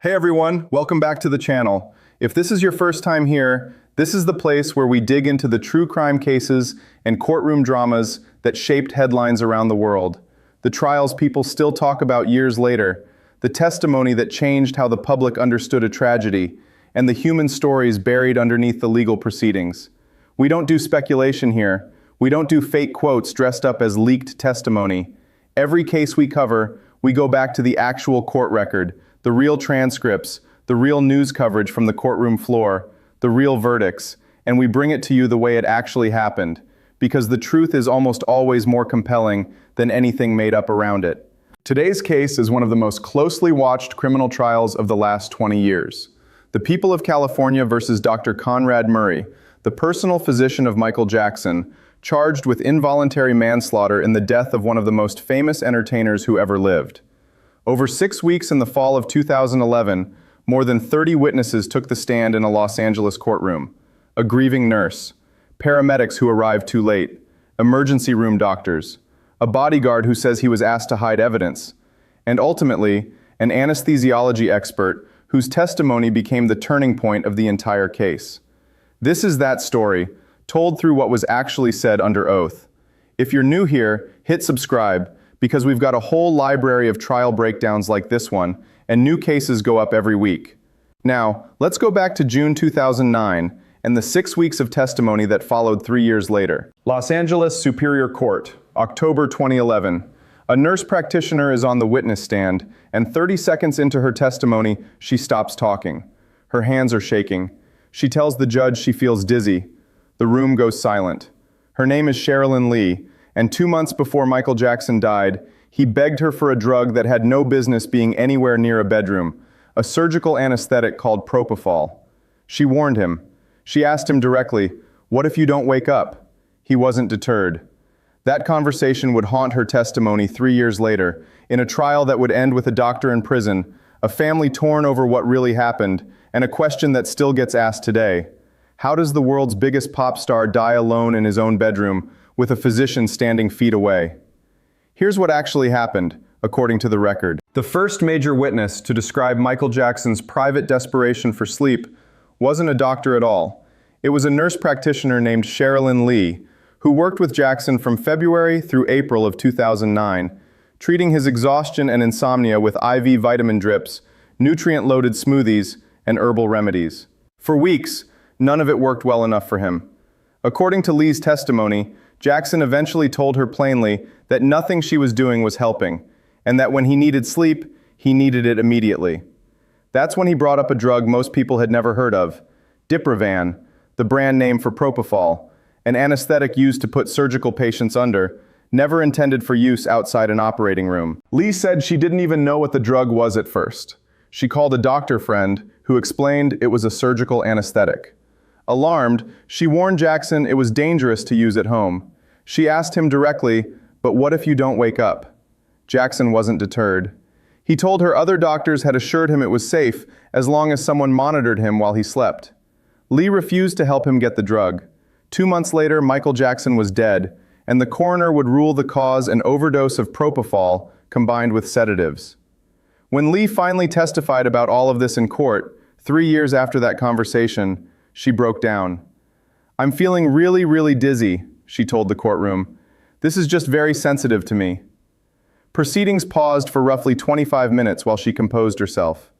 Hey everyone, welcome back to the channel. If this is your first time here, this is the place where we dig into the true crime cases and courtroom dramas that shaped headlines around the world. The trials people still talk about years later, the testimony that changed how the public understood a tragedy, and the human stories buried underneath the legal proceedings. We don't do speculation here. We don't do fake quotes dressed up as leaked testimony. Every case we cover, we go back to the actual court record, the real transcripts, the real news coverage from the courtroom floor, the real verdicts, and we bring it to you the way it actually happened, because the truth is almost always more compelling than anything made up around it. Today's case is one of the most closely watched criminal trials of the last 20 years. The People of California versus Dr. Conrad Murray, the personal physician of Michael Jackson, charged with involuntary manslaughter in the death of one of the most famous entertainers who ever lived. Over 6 weeks in the fall of 2011, more than 30 witnesses took the stand in a Los Angeles courtroom. A grieving nurse, paramedics who arrived too late, emergency room doctors, a bodyguard who says he was asked to hide evidence, and ultimately, an anesthesiology expert whose testimony became the turning point of the entire case. This is that story, told through what was actually said under oath. If you're new here, hit subscribe, because we've got a whole library of trial breakdowns like this one, and new cases go up every week. Now, let's go back to June 2009 and the 6 weeks of testimony that followed 3 years later. Los Angeles Superior Court, October 2011. A nurse practitioner is on the witness stand, and 30 seconds into her testimony, she stops talking. Her hands are shaking. She tells the judge she feels dizzy. The room goes silent. Her name is Sherilyn Lee, and 2 months before Michael Jackson died, he begged her for a drug that had no business being anywhere near a bedroom, a surgical anesthetic called propofol. She warned him. She asked him directly, "What if you don't wake up?" He wasn't deterred. That conversation would haunt her testimony 3 years later, in a trial that would end with a doctor in prison, a family torn over what really happened, and a question that still gets asked today. How does the world's biggest pop star die alone in his own bedroom, with a physician standing feet away? Here's what actually happened, according to the record. The first major witness to describe Michael Jackson's private desperation for sleep wasn't a doctor at all. It was a nurse practitioner named Sherilyn Lee, who worked with Jackson from February through April of 2009, treating his exhaustion and insomnia with IV vitamin drips, nutrient-loaded smoothies, and herbal remedies. For weeks, none of it worked well enough for him. According to Lee's testimony, Jackson eventually told her plainly that nothing she was doing was helping, and that when he needed sleep, he needed it immediately. That's when he brought up a drug most people had never heard of, Diprivan, the brand name for propofol, an anesthetic used to put surgical patients under, never intended for use outside an operating room. Lee said she didn't even know what the drug was at first. She called a doctor friend who explained it was a surgical anesthetic. Alarmed, she warned Jackson it was dangerous to use at home. She asked him directly, "But what if you don't wake up?" Jackson wasn't deterred. He told her other doctors had assured him it was safe as long as someone monitored him while he slept. Lee refused to help him get the drug. 2 months later, Michael Jackson was dead, and the coroner would rule the cause an overdose of propofol combined with sedatives. When Lee finally testified about all of this in court, 3 years after that conversation, she broke down. "I'm feeling really, really dizzy," she told the courtroom. "This is just very sensitive to me." Proceedings paused for roughly 25 minutes while she composed herself.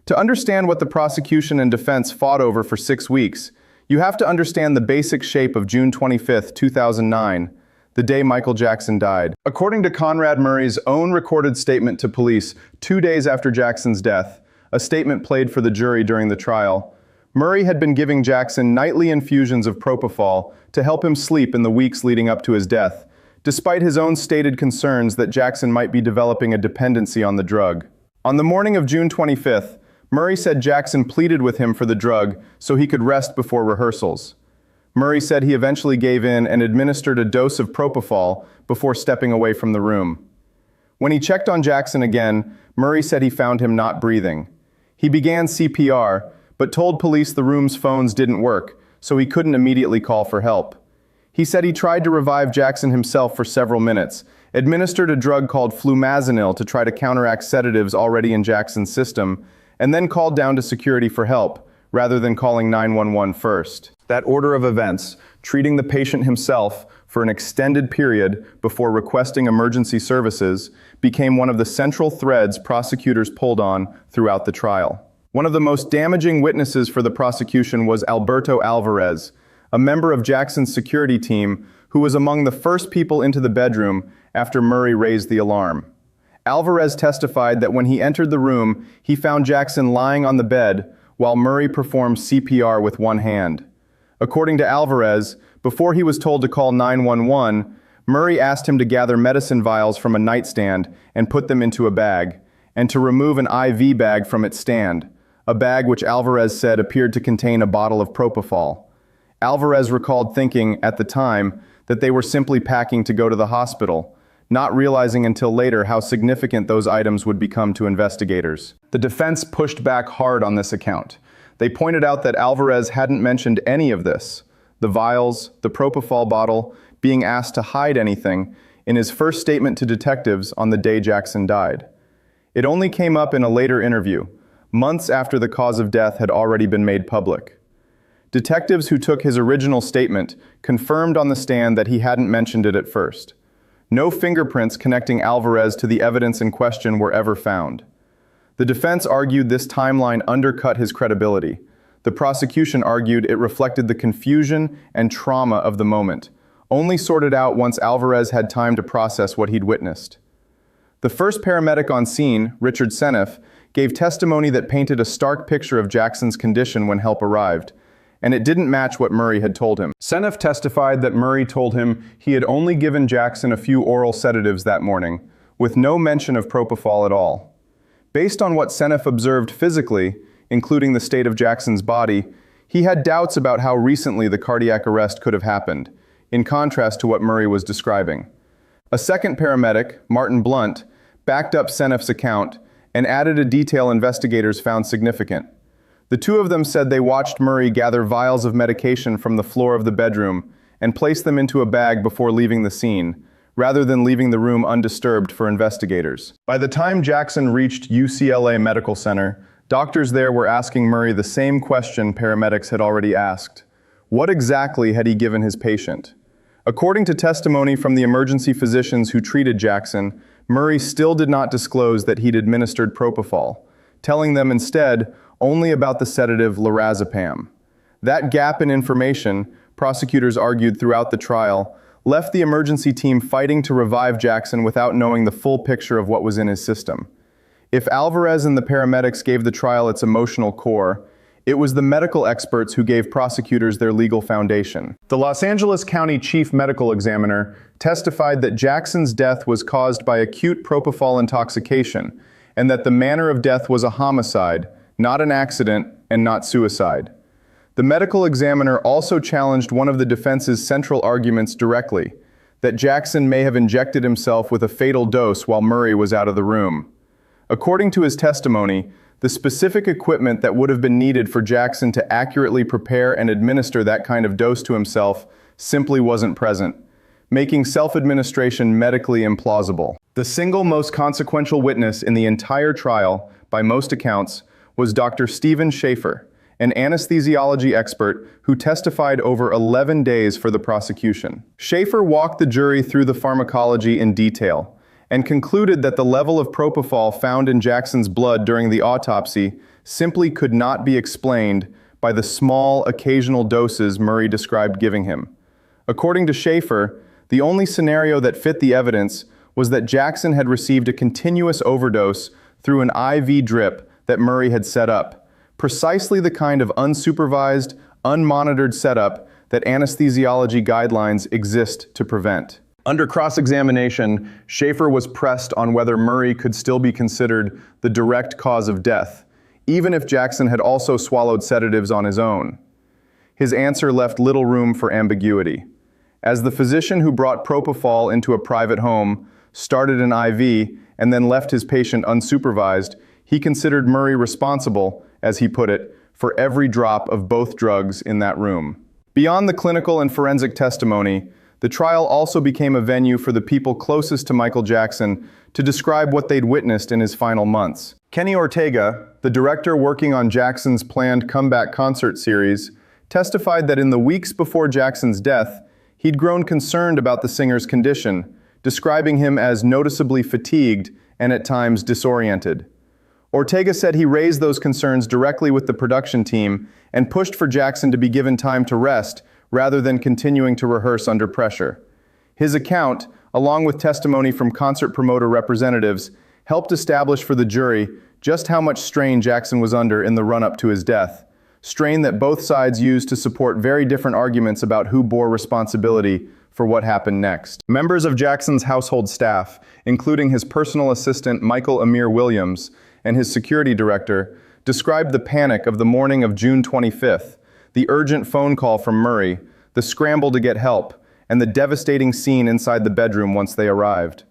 To understand what the prosecution and defense fought over for 6 weeks, you have to understand the basic shape of June 25, 2009, the day Michael Jackson died. According to Conrad Murray's own recorded statement to police 2 days after Jackson's death, a statement played for the jury during the trial, Murray had been giving Jackson nightly infusions of propofol to help him sleep in the weeks leading up to his death, despite his own stated concerns that Jackson might be developing a dependency on the drug. On the morning of June 25th, Murray said Jackson pleaded with him for the drug so he could rest before rehearsals. Murray said he eventually gave in and administered a dose of propofol before stepping away from the room. When he checked on Jackson again, Murray said he found him not breathing. He began CPR, but told police the room's phones didn't work, so he couldn't immediately call for help. He said he tried to revive Jackson himself for several minutes, administered a drug called flumazanil to try to counteract sedatives already in Jackson's system, and then called down to security for help, rather than calling 911 first. That order of events, treating the patient himself for an extended period before requesting emergency services, became one of the central threads prosecutors pulled on throughout the trial. One of the most damaging witnesses for the prosecution was Alberto Alvarez, a member of Jackson's security team who was among the first people into the bedroom after Murray raised the alarm. Alvarez testified that when he entered the room, he found Jackson lying on the bed while Murray performed CPR with one hand. According to Alvarez, before he was told to call 911, Murray asked him to gather medicine vials from a nightstand and put them into a bag, and to remove an IV bag from its stand, a bag which Alvarez said appeared to contain a bottle of propofol. Alvarez recalled thinking, at the time, that they were simply packing to go to the hospital, not realizing until later how significant those items would become to investigators. The defense pushed back hard on this account. They pointed out that Alvarez hadn't mentioned any of this, the vials, the propofol bottle, being asked to hide anything, in his first statement to detectives on the day Jackson died. It only came up in a later interview, months after the cause of death had already been made public. Detectives who took his original statement confirmed on the stand that he hadn't mentioned it at first. No fingerprints connecting Alvarez to the evidence in question were ever found. The defense argued this timeline undercut his credibility. The prosecution argued it reflected the confusion and trauma of the moment, only sorted out once Alvarez had time to process what he'd witnessed. The first paramedic on scene, Richard Seneff, gave testimony that painted a stark picture of Jackson's condition when help arrived, and it didn't match what Murray had told him. Seneff testified that Murray told him he had only given Jackson a few oral sedatives that morning, with no mention of propofol at all. Based on what Seneff observed physically, including the state of Jackson's body, he had doubts about how recently the cardiac arrest could have happened, in contrast to what Murray was describing. A second paramedic, Martin Blunt, backed up Seneff's account and added a detail investigators found significant. The two of them said they watched Murray gather vials of medication from the floor of the bedroom and place them into a bag before leaving the scene, rather than leaving the room undisturbed for investigators. By the time Jackson reached UCLA Medical Center, doctors there were asking Murray the same question paramedics had already asked. What exactly had he given his patient? According to testimony from the emergency physicians who treated Jackson, Murray still did not disclose that he'd administered propofol, telling them instead only about the sedative lorazepam. That gap in information, prosecutors argued throughout the trial, left the emergency team fighting to revive Jackson without knowing the full picture of what was in his system. If Alvarez and the paramedics gave the trial its emotional core, it was the medical experts who gave prosecutors their legal foundation. The Los Angeles County Chief Medical Examiner testified that Jackson's death was caused by acute propofol intoxication, and that the manner of death was a homicide, not an accident, and not suicide. The medical examiner also challenged one of the defense's central arguments directly, that Jackson may have injected himself with a fatal dose while Murray was out of the room. According to his testimony, the specific equipment that would have been needed for Jackson to accurately prepare and administer that kind of dose to himself simply wasn't present, making self-administration medically implausible. The single most consequential witness in the entire trial, by most accounts, was Dr. Stephen Schaefer, an anesthesiology expert who testified over 11 days for the prosecution. Schaefer walked the jury through the pharmacology in detail and concluded that the level of propofol found in Jackson's blood during the autopsy simply could not be explained by the small, occasional doses Murray described giving him. According to Schaefer, the only scenario that fit the evidence was that Jackson had received a continuous overdose through an IV drip that Murray had set up, precisely the kind of unsupervised, unmonitored setup that anesthesiology guidelines exist to prevent. Under cross-examination, Schaefer was pressed on whether Murray could still be considered the direct cause of death, even if Jackson had also swallowed sedatives on his own. His answer left little room for ambiguity. As the physician who brought propofol into a private home, started an IV, and then left his patient unsupervised, he considered Murray responsible, as he put it, for every drop of both drugs in that room. Beyond the clinical and forensic testimony, The trial also became a venue for the people closest to Michael Jackson to describe what they'd witnessed in his final months. Kenny Ortega, the director working on Jackson's planned comeback concert series, testified that in the weeks before Jackson's death, he'd grown concerned about the singer's condition, describing him as noticeably fatigued and at times disoriented. Ortega said he raised those concerns directly with the production team and pushed for Jackson to be given time to rest rather than continuing to rehearse under pressure. His account, along with testimony from concert promoter representatives, helped establish for the jury just how much strain Jackson was under in the run-up to his death, strain that both sides used to support very different arguments about who bore responsibility for what happened next. Members of Jackson's household staff, including his personal assistant Michael Amir Williams and his security director, described the panic of the morning of June 25th, the urgent phone call from Murray, the scramble to get help, and the devastating scene inside the bedroom once they arrived.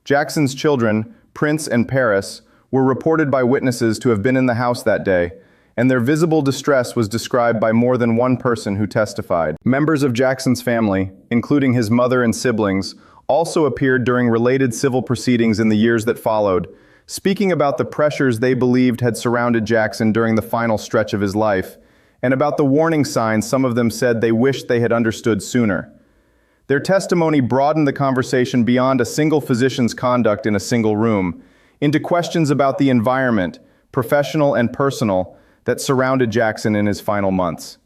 Jackson's children, Prince and Paris, were reported by witnesses to have been in the house that day, and their visible distress was described by more than one person who testified. Members of Jackson's family, including his mother and siblings, also appeared during related civil proceedings in the years that followed, speaking about the pressures they believed had surrounded Jackson during the final stretch of his life, and about the warning signs some of them said they wished they had understood sooner. Their testimony broadened the conversation beyond a single physician's conduct in a single room, into questions about the environment, professional and personal, that surrounded Jackson in his final months.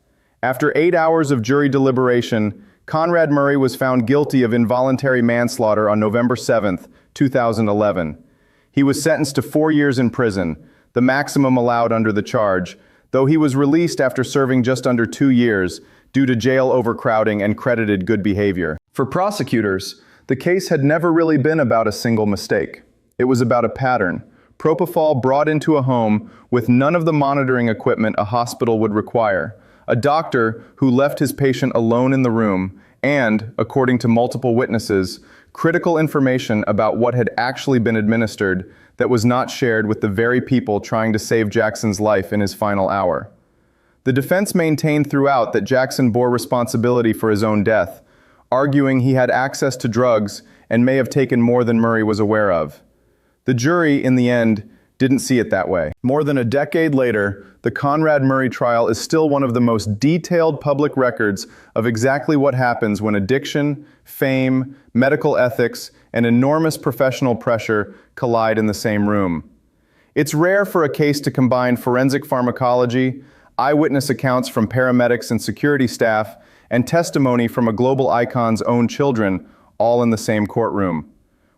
After 8 hours of jury deliberation, Conrad Murray was found guilty of involuntary manslaughter on November 7, 2011. He was sentenced to 4 years in prison, the maximum allowed under the charge, though he was released after serving just under 2 years due to jail overcrowding and credited good behavior. For prosecutors, the case had never really been about a single mistake. It was about a pattern. Propofol brought into a home with none of the monitoring equipment a hospital would require, a doctor who left his patient alone in the room, and, according to multiple witnesses, critical information about what had actually been administered that was not shared with the very people trying to save Jackson's life in his final hour. The defense maintained throughout that Jackson bore responsibility for his own death, arguing he had access to drugs and may have taken more than Murray was aware of. The jury, in the end, didn't see it that way. More than a decade later, the Conrad Murray trial is still one of the most detailed public records of exactly what happens when addiction, fame, medical ethics, and enormous professional pressure collide in the same room. It's rare for a case to combine forensic pharmacology, eyewitness accounts from paramedics and security staff, and testimony from a global icon's own children, all in the same courtroom.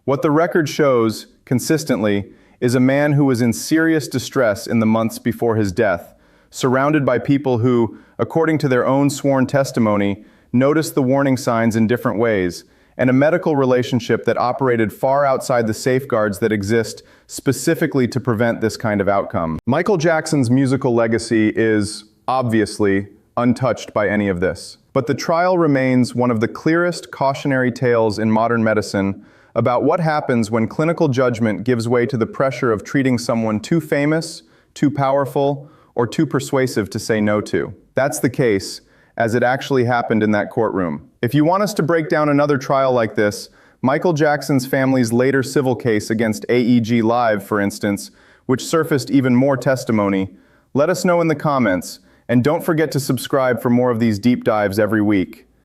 What the record shows, consistently, is a man who was in serious distress in the months before his death, surrounded by people who, according to their own sworn testimony, noticed the warning signs in different ways, and a medical relationship that operated far outside the safeguards that exist specifically to prevent this kind of outcome. Michael Jackson's musical legacy is, obviously, untouched by any of this. But the trial remains one of the clearest cautionary tales in modern medicine about what happens when clinical judgment gives way to the pressure of treating someone too famous, too powerful, or too persuasive to say no to. That's the case, as it actually happened in that courtroom. If you want us to break down another trial like this, Michael Jackson's family's later civil case against AEG Live, for instance, which surfaced even more testimony, let us know in the comments, and don't forget to subscribe for more of these deep dives every week.